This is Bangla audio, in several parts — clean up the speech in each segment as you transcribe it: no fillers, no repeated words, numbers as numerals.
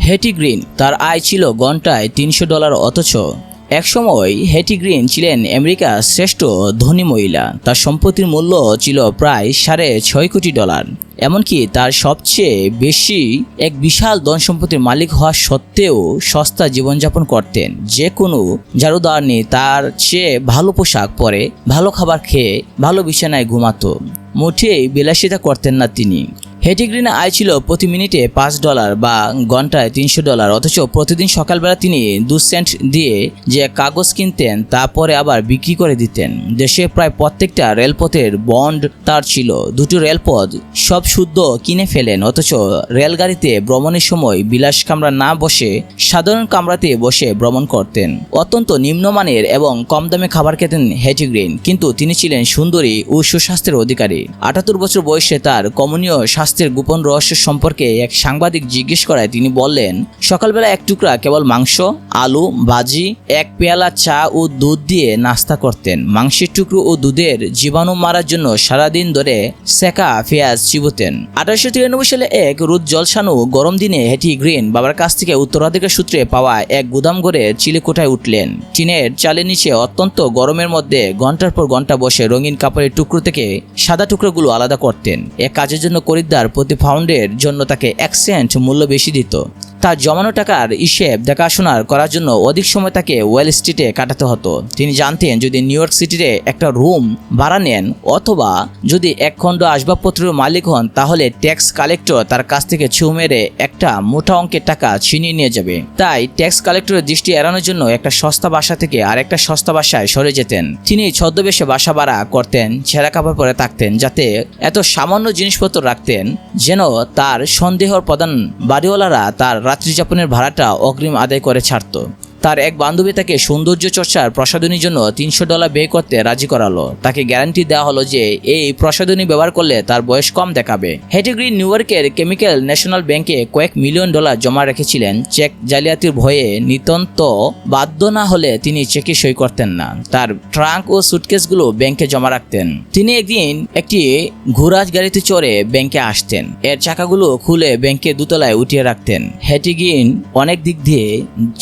হেটি গ্রিন তার আয় ছিল ঘন্টায় $300। অথচ একসময় হেটি গ্রিন ছিলেন আমেরিকার শ্রেষ্ঠ ধনী মহিলা। তার সম্পত্তির মূল্য ছিল প্রায় $6.5 কোটি। এমনকি তার সবচেয়ে বেশি এক বিশাল ধন সম্পত্তির মালিক হওয়া সত্ত্বেও সস্তা জীবনযাপন করতেন। যে কোনো ঝাড়ুদারনি তার চেয়ে ভালো পোশাক পরে, ভালো খাবার খেয়ে, ভালো বিছানায় ঘুমাতো। মোটেই বিলাসিতা করতেন না তিনি। হেটি গ্রিনের আয় ছিল প্রতি মিনিটে $5 বা ঘন্টায় $300। অথচ প্রতিদিন সকালবেলা তিনি 2 সেন্ট দিয়ে যে কাগজ কিনতেন তা পরে আবার বিক্রি করে দিতেন। দেশে প্রায় প্রত্যেকটা রেলপথের বন্ড তার ছিল। 2টি রেলপথ সব শুদ্ধ কিনে ফেলেন। অথচ রেলগাড়িতে ভ্রমণের সময় বিলাস কামরা না বসে সাধারণ কামরাতে বসে ভ্রমণ করতেন। অত্যন্ত নিম্নমানের এবং কম দামে খাবার খেতেন হেটি গ্রিন, কিন্তু তিনি ছিলেন সুন্দরী ও সুস্বাস্থ্যের অধিকারী। 78 বছর বয়সে তার কমনীয় স্বাস্থ্যের গোপন রহস্য সম্পর্কে এক সাংবাদিক জিজ্ঞেস করায় তিনি বললেন, সকালবেলা এক টুকরা কেবল মাংস, আলু ভাজি, এক পেয়ালা চা ও দুধ দিয়ে নাস্তা করতেন। মাংসের টুকরো ও দুধের জীবাণু মারার জন্য সারাদিন ধরে সেকা পেঁয়াজ চিবোতেন। 1893 সালে এক রোদ জলসানো গরম দিনে হেটি গ্রিন বাবার কাছ থেকে উত্তরাধিকার সূত্রে পাওয়া এক গুদাম ঘরে চিলেকোঠায় উঠলেন। টিনের চালের নিচে অত্যন্ত গরমের মধ্যে ঘন্টার পর ঘন্টা বসে রঙিন কাপড়ের টুকরো থেকে সাদা টুকরোগুলো আলাদা করতেন। এক কাজের জন্য খরিদ্দার প্রতি পাউন্ডের জন্য তাকে 1 সেন্ট মূল্য বেশি দিত। তার জমানো টাকার হিসেব দেখাশোনা করার জন্য অধিক সময় তাকে ওয়েল স্ট্রিটে কাটাতে হতো। তিনি জানতেন যদি নিউ ইয়র্ক সিটিতে একটা রুম ভাড়া নেন অথবা যদি এক খণ্ড আসবাবপত্রের মালিক হন, তাহলে ট্যাক্স কালেক্টর তার কাছ থেকে ছু মেরে একটা মোটা অঙ্কের টাকা ছিনিয়ে নিয়ে যাবে। তাই ট্যাক্স কালেক্টরের দৃষ্টি এড়ানোর জন্য একটা সস্তা বাসা থেকে আরেকটা সস্তা বাসায় সরে যেতেন। তিনি ছদ্মবেশে বাসা ভাড়া করতেন, ছেঁড়া কাপড় পরে থাকতেন, যাতে এত সামান্য জিনিসপত্র রাখতেন যেন তার সন্দেহর প্রধান বাড়িওয়ালারা তার রাত্রিযাপনের ভাড়াটা অগ্রিম আদায় করে ছাড়ত। তার এক বান্ধবী তাকে সৌন্দর্য চর্চার প্রসাধনীর জন্য $300 ব্যয় করতে রাজি করালো। তাকে গ্যারান্টি দেওয়া হলো যে এই প্রসাধনী ব্যবহার করলে তার বয়স কম দেখাবে। হেটি গ্রিন নিউ ইয়র্কের কেমিক্যাল ন্যাশনাল ব্যাংকে কয়েক মিলিয়ন ডলার জমা রেখেছিলেন। চেক জালিয়াতির ভয়ে নিতান্ত বাধ্য না হলে তিনি চেকে সই করতেন না। তার ট্রাঙ্ক ও সুটকেসগুলো ব্যাংকে জমা রাখতেন। তিনি একদিন একটি ঘোড়ার গাড়িতে চড়ে ব্যাংকে আসতেন। এর চাকাগুলো খুলে ব্যাংকে দোতলায় উঠিয়ে রাখতেন। হেটি গ্রিন অনেক দিক দিয়ে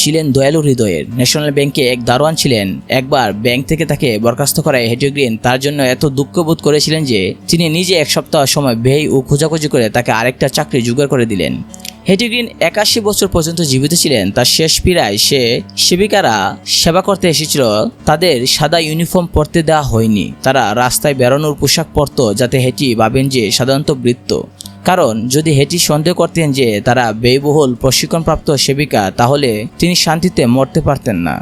ছিলেন দয়ালু হৃদয়ের। ন্যাশনাল ব্যাংকে এক দারোয়ান ছিলেন। একবার ব্যাংক থেকে তাকে বরখাস্ত করায় হেটি গ্রিন তার জন্য এত দুঃখবোধ করেছিলেন যে তিনি নিজে 1 সপ্তাহ সময় ব্যয় ও খোঁজাখুঁজি করে তাকে আরেকটা চাকরি জোগাড় করে দিলেন। হেটি গ্রিন 81 বছর পর্যন্ত জীবিত ছিলেন। তার শেষ পীড়ায় সেবিকারা সেবা করতে এসেছিল, তাদের সাদা ইউনিফর্ম পরতে দেওয়া হয়নি। তারা রাস্তায় বেরোনোর পোশাক পরত যাতে হেটি ভাবেন যে সাধারণত বৃত্ত। কারণ যদি হেটি সন্দেহ করতেন যে তারা ব্যয়বহুল প্রশিক্ষণপ্রাপ্ত সেবিকা, তাহলে তিনি শান্তিতে মরতে পারতেন না।